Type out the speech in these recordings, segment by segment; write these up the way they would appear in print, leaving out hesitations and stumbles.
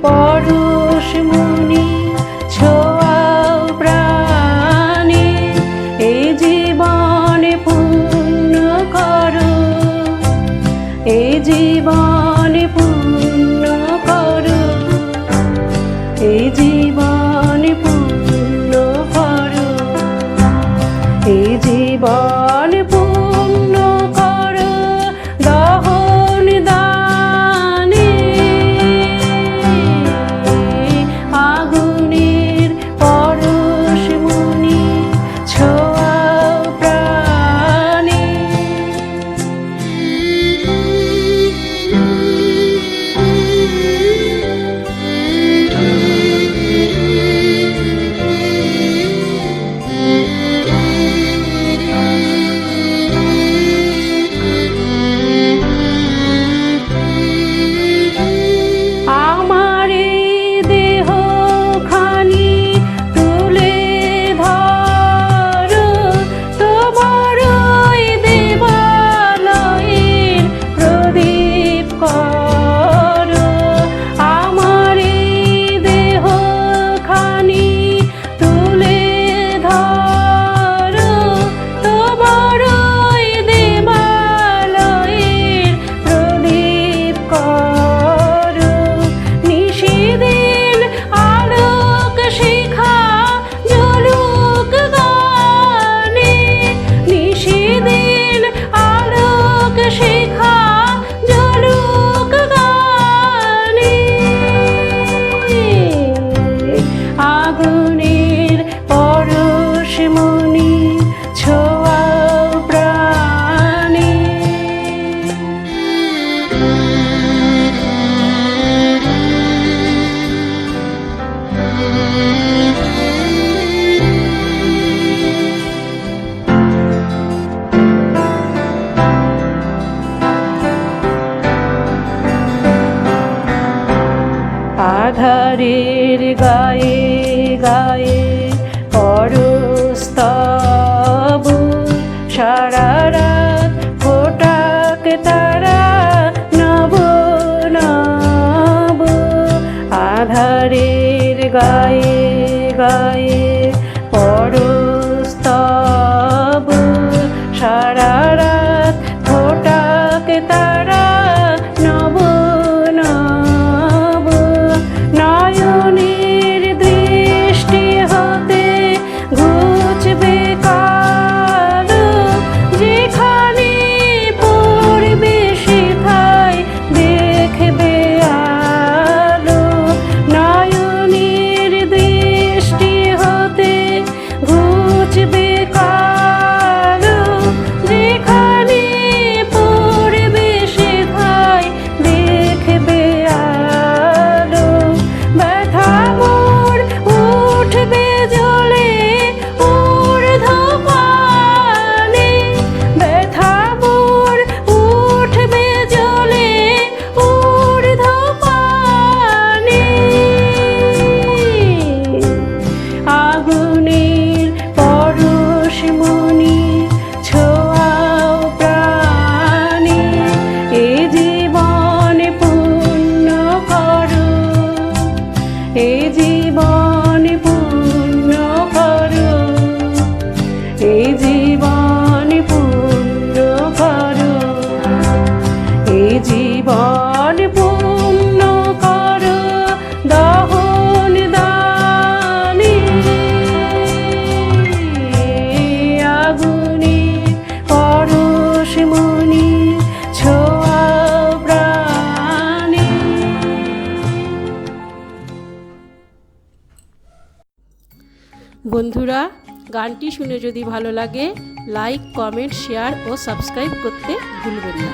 পরশমণি ছোঁয়াও প্রাণে, এই জীবন পূর্ণ করো, এই জীবন পূর্ণ করো, এই জীবন পূর্ণ করো, এই জীবন পূর্ণ করো দহন দানে, আগুনের পরশমণি ছোঁয়াও প্রাণে। আমার এই দেহখানি তুলে ধরো, তোমার ওই দেবালয়ের প্রদীপ করো। আমার এই দেহখানি তুলে ধরো, তোমার ওই দেবালয়ের প্রদীপ করো। নিশিদিন আলোক শিখা জ্বলুক গানে, নিশিদিন আলোক শিখা জ্বলুক গানে, আগুনের পরশমণি ছোঁয়াও প্রাণে। আধারের গায়ে গায়ে পরস্তব, সারা রাত ফোটাক তারা নব নব। আধারের গায়ে গায়ে পরস্তব, সারা রাত ফোটাক তারা নব নব। নয়নের দৃষ্টি হতে ঘুচবে কালো, যেখানে পড়বে সেথায় দেখবে আলো। নয়নের দৃষ্টি হতে ঘুচবে কালো, যেখানে পড়বে সেথায় দেখবে আলো। ব্যথা মোর উঠবে জ্বলে ঊর্ধ্বপানে, ব্যথা মোর উঠবে জ্বলে ঊর্ধ্বপানে, আগুনের পরশমণি ছোঁয়াও প্রাণে, এই জীবন পূর্ণ করো, এই জীবন পূর্ণ করো, এই জীবন পূর্ণ করো, এই জীবন পূর্ণ করো দহন দানে, আগুনের পরশমণি ছোঁয়াও প্রাণে। বন্ধুরা, গানটি শুনে যদি ভালো লাগে লাইক, কমেন্ট, শেয়ার ও সাবস্ক্রাইব করতে ভুলবেন না।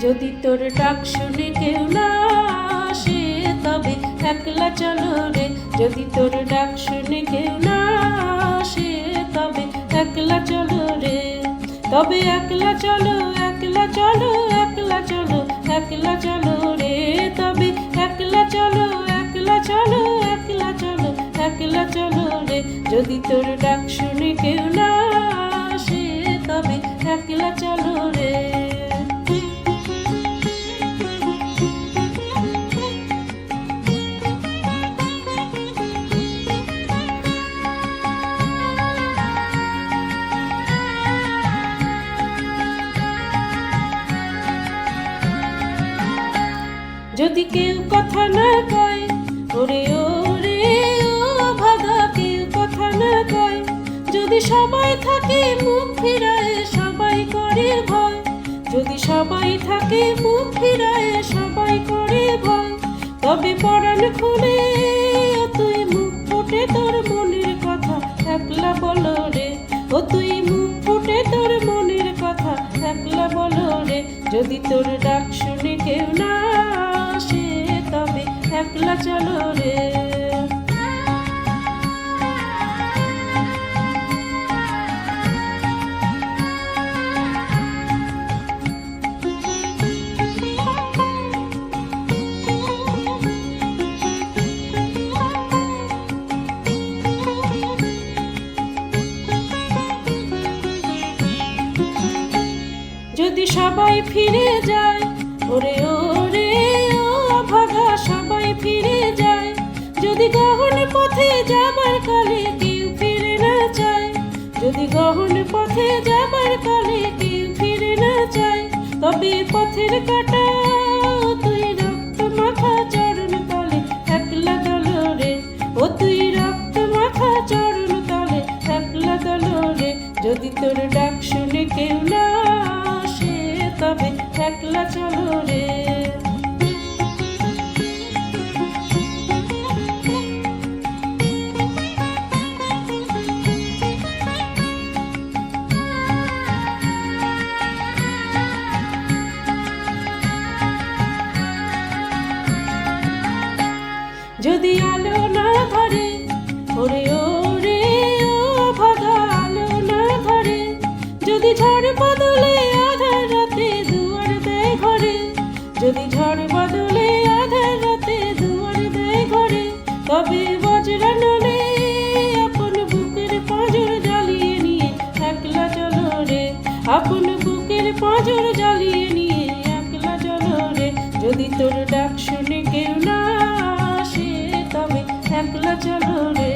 যদি তোর ডাক শুনে কেউ না আসে তবে একলা চলো রে, যদি তোর ডাক শুনে কেউ না আসে তবে একলা চলো রে, তবে একলা চলো একলা একলা চলো একলা চলো একলা চলো রে, তবে একলা চলো একলা চলো একলা চলো একলা চলো রে। যদি তোর ডাক শুনে কেউ না আসে তবে একলা চলো রে। যদি কেউ কথা না কয়, ওরে ওরে ও ভাগা, কেউ কথা না কয়, যদি সবাই থাকে মুখ ফিরায় সবাই করে ভয়, যদি সবাই থাকে মুখ ফিরায় সবাই করে ভয়, তবে পরাণ খুলে ও তুই মুখ ফুটে তোর মনের কথা একলা বলো রে, ও তুই মুখ ফুটে তোর মনের কথা একলা বলো রে। যদি তোর ডাক শুনে কেউ না আসে তবে একলা চলো রে। যদি সবাই ফিরে যায়, ওরে ওরে ও ভাগা সবাই ফিরে যায়, যদি গহন পথে যাবার কালে কেউ ফিরে না চায়, যদি গহন পথে যাবার কালে কেউ ফিরে না চায়, তবে পথের কাটা তুই রক্ত মাখা চরণ তলে একলা দলো রে, ও তুই রক্ত মাখা চরণ তলে একলা দলো রে। যদি তোর ডাক শুনে কেউ না আসে তবে একলা চলো রে। যদি আলো না ধরে, ওরে ওরে ও ভাগা আলো না ধরে, যদি ঝড় বদলে আধার রাতে দুয়ার দেয় ঘরে, যদি ঝড় বদলে আধার রাতে দুয়ার দেয় ঘরে, তবে বজ্রা নলে আপন বুকের পাঁজর জ্বালিয়ে নিয়ে একলা চলো রে, আপন বুকের পাঁজর জ্বালিয়ে নিয়ে একলা চলো রে। যদি তোর ডাক শুনে কেউ না আসে তবে একলা চলো রে।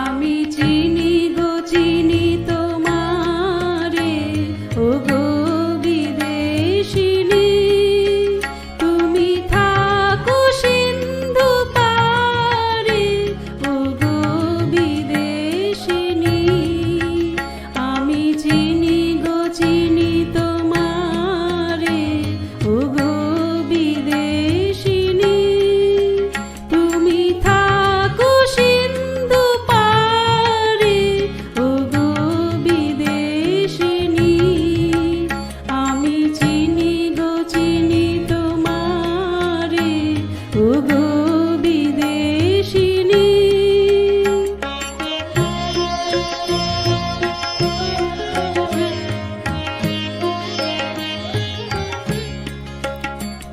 আমি চিনি গো চিনি তোমারে, ও গো বিদেশিনী, তুমি থাকো সিন্ধু পারে, ও গো বিদেশিনী। আমি চিনি গো চিনি তোমারে, ও গো বিদেশিনী, তুমি থাকো সিন্ধু পারে, ও গো বিদেশিনী। আমি চিনি গো চিনি তোমারে, ও গো বিদেশিনী।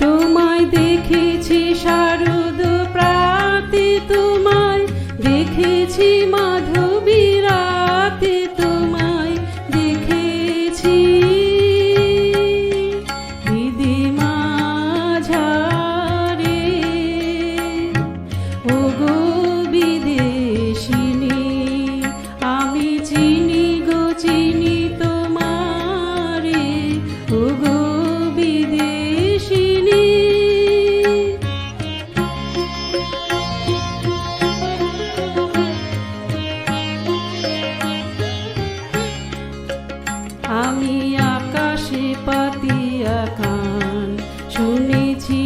তোমায় দেখেছি শারদ প্রাতে, তোমায় দেখেছি মাধবী রাতে, তোমায় দেখেছি দিদি মাঝারে, ও গো বিদেশিনী। আমি চিনি গো চিনি তোমারে, ও গো বিদেশিনী। আমি আকাশে পাতিয়া কান শুনেছি